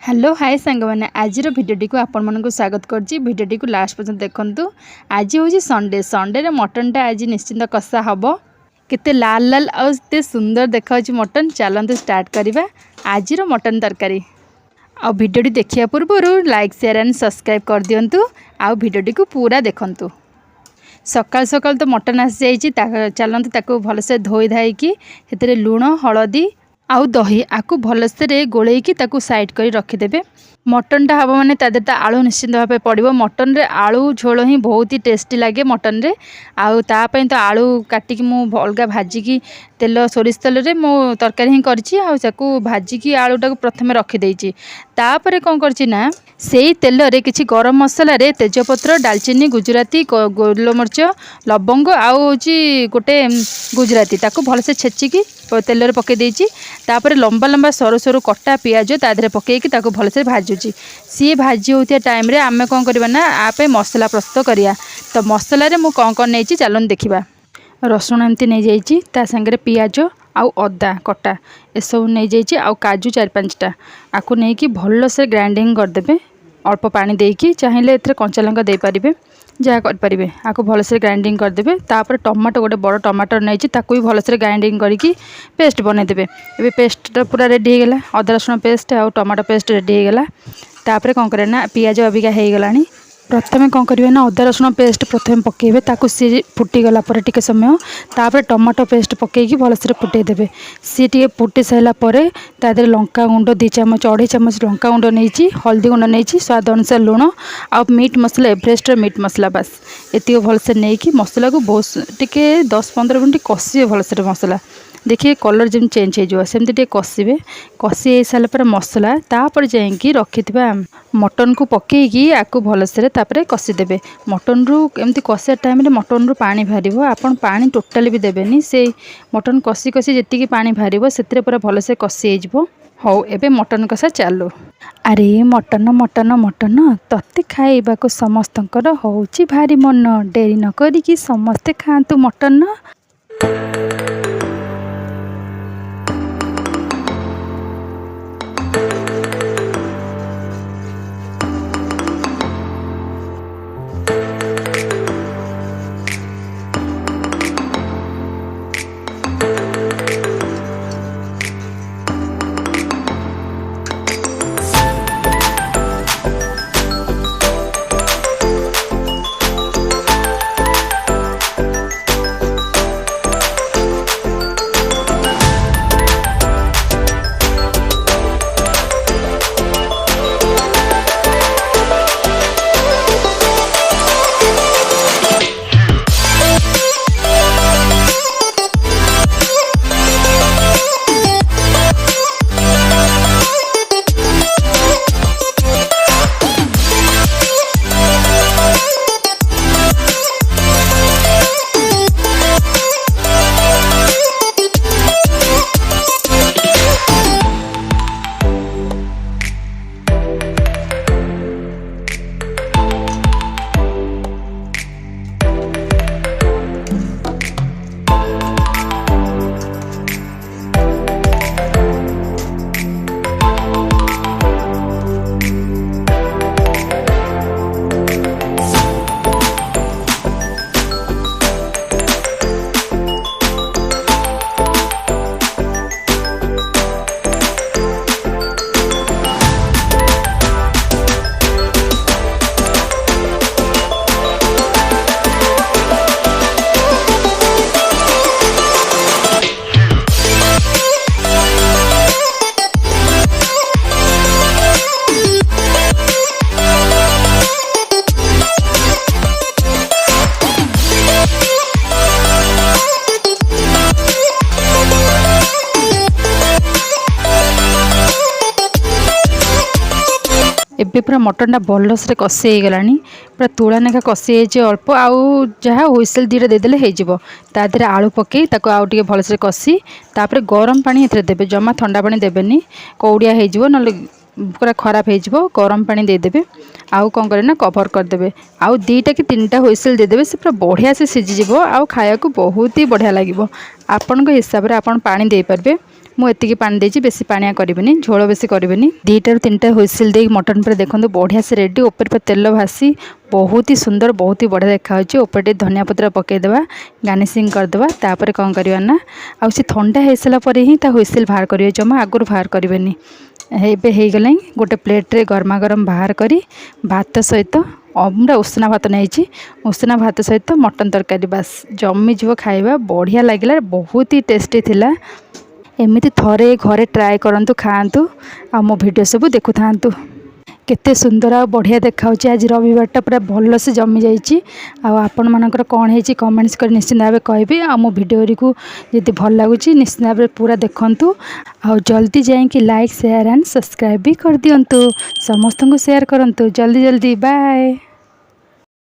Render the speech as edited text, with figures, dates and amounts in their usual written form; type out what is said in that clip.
Hello hi सांग मैंने आज भिडियोटी को आपण मानक स्वागत करछि। भिडियोटी को लास्ट पर्यंत देखंतु। आज हूँ संडे संडे रे मटन टा आज निश्चिंत कषा हम केते लाल लाल आते सुंदर देखा मटन। चलते स्टार्ट करवा आज मटन तरकारी। आ भिडियोटी देखिया पूर्व लाइक शेयर एंड सब्सक्राइब कर दियंतु। आ भिडियोटी को पूरा देखंतु। सकाल सकाल तो मटन आसी जाइए। चलते ताको भलसे धोई धाइकी से लुण हलदी आउ दही आकु भलसे गोलैकी ताकू साइड कर रखिदेवे। मटनटा हम मैंने तो आलू निश्चिंत भाव पड़ो। मटन रे आलू झोल ही बहुत ही टेस्टी लगे मटन रे। आउ तापाई तो आलू काटिकी मु अलग भाजिकी तेल सोरिष तेल रे मो तरकारी ही करछि। आकु भाजिकी आलूटा प्रथम रखिदेछि। तापर कौन करछि ना से तेल रे किछि गरम मसला रे तेजपत्र डालचीनी गुजराती गोलमरिच लवंग आउ होची गोटे गुजराती ताकू भलसे छेचिकी तेल रे पके देछि। तापर लंबा लंबा सरू सरू कटा पियाज तादरे पकेकी ताकू भलसे भाजुची। सी भाजी होतिया टाइम रे आमे कौन करबा ना आपे मसला प्रस्तुत करिया। तो मसला रे मु कौन कौन नेछि चलन देखिबा। रसुण एमती नहीं जाइए ता संगे पियाज आउ अदा कटा एसबू नहीं जाइए। आउ काजू 4-5टा आपको नहीं कि भल से ग्राइंडिंग करदे। अल्प पानी देकी चाहिए एथरे कंचा लंका दे पारिबे जहाँ करें। आपको भलसे ग्राइंडिंग करदे। तापर टमाटो गोटे बड़ टमाटर नहीं ताकू भी भलसे ग्राइंडिंग करके पेस्ट बनईदेवे। ये पेस्ट पूरा रेडी हो गला। अदा रसुण पेस्ट आउ टमाटो पेस्ट रेडी हो गला। तापर कौन करें ना पियाज अबिका हो गलानी। प्रथम कौन करेंगे ना अदा रसुण पेस्ट प्रथम पकेबे ताकू सी फुटीगला टिके समय तापर टमाटो पेस्ट पकईकी भलसे फुटेदेवे। सी टे फुटी सारा तादे लंका गुंड 2 चामच 2.5 चामच लंका गुंड नहीं हल्दी गुंड नहीं स्वाद अनुसार लुण आ मीट मसला एवरेस्ट मीट मसला बास ये भलसे नहीं कि मसला को बहुत टिके 10-15 मिनट कषिए भलसे मसला। देखिए कलर जमी चेंज हो सेमती कषिबे। कषि हो सारापर मसला तापर जाइए रखि मटन को पकईकी आपको भलसे तापर कषिदेवे। मटन रू एमती कषिया टाइम मटन रू पानी बाहर आपन पानी टोटाली भी देवेनि। से मटन कषि कषि जी पानी बाहर से पूरा भलसे कषि हो। हौ एबे मटन कषा चालू। अरे मटन मटन मटन तते खाइबाको समस्तंकर होउची भारी मन। डेरी न करिकी समस्ते खातु मटन। एबे पूरा मटन भलसे कषि हो गला। पूरा तुला नेखा कषि अल्प आउ जहाँ हुइसेल 2टा देदेले हो। तादे आलू पकई ताको आउ टिके भलसे कषि तापर गरम पानी एथरे देबे। जमा ठंडा पानी देबेनी कौड़िया हो ना पूरा खराब हो। गरम पानी देदेवे। आउ कौन करे ना कभर करदे। आउ 2टा कि 3टा हुइसेल देदेवे। से पूरा बढ़िया से सीझीज। आउ खाया को बहुत ही बढ़िया लगे। आपण हिसाब से आपन पानी दे पारबे। मुझे पानी देती बेसी पानिया करें झोल बेसी करें 2टा ରୁ 3टा हुइसिल दे मटन पर देखो बढ़िया से रेडी ऊपर पर तेल भासी बहुत ही सुंदर बहुत ही बढ़िया देखा ऊपर धनिया पत्र पकईदेवा गार्निशिंग करदे तापर कौन करवा ना आउ सी ठंडा हो सारापर ही हुइसिल बाहर करेंगे जमा आगुरी बाहर करें एबे हो गला गोटे प्लेट्रे गरमा गरम बाहर करी भात सहित पूरा उषना भात नहीं उषना भात सहित मटन तरकारी बास जमी जीव खाଇବା बढ़िया लगे बहुत ही टेस्टी थिला एमती थरे घरे ट्राए करंतु खातु आ मो वीडियो सब देखु थांतु केते सुंदर आ बढ़िया देखा आज रविवारटा पूरा भल से जमी जाइए आपण मानकर कौन है कमेंट्स कर निश्चित भाव कहे आ मो वीडियो को यदि भल लगुच निश्चित भाव पूरा देखंतु आ जल्दी जाइए लाइक शेयर एंड सब्सक्राइब भी कर दिंतु समस्त को शेयर करंतु जल्दी जल्दी बाय।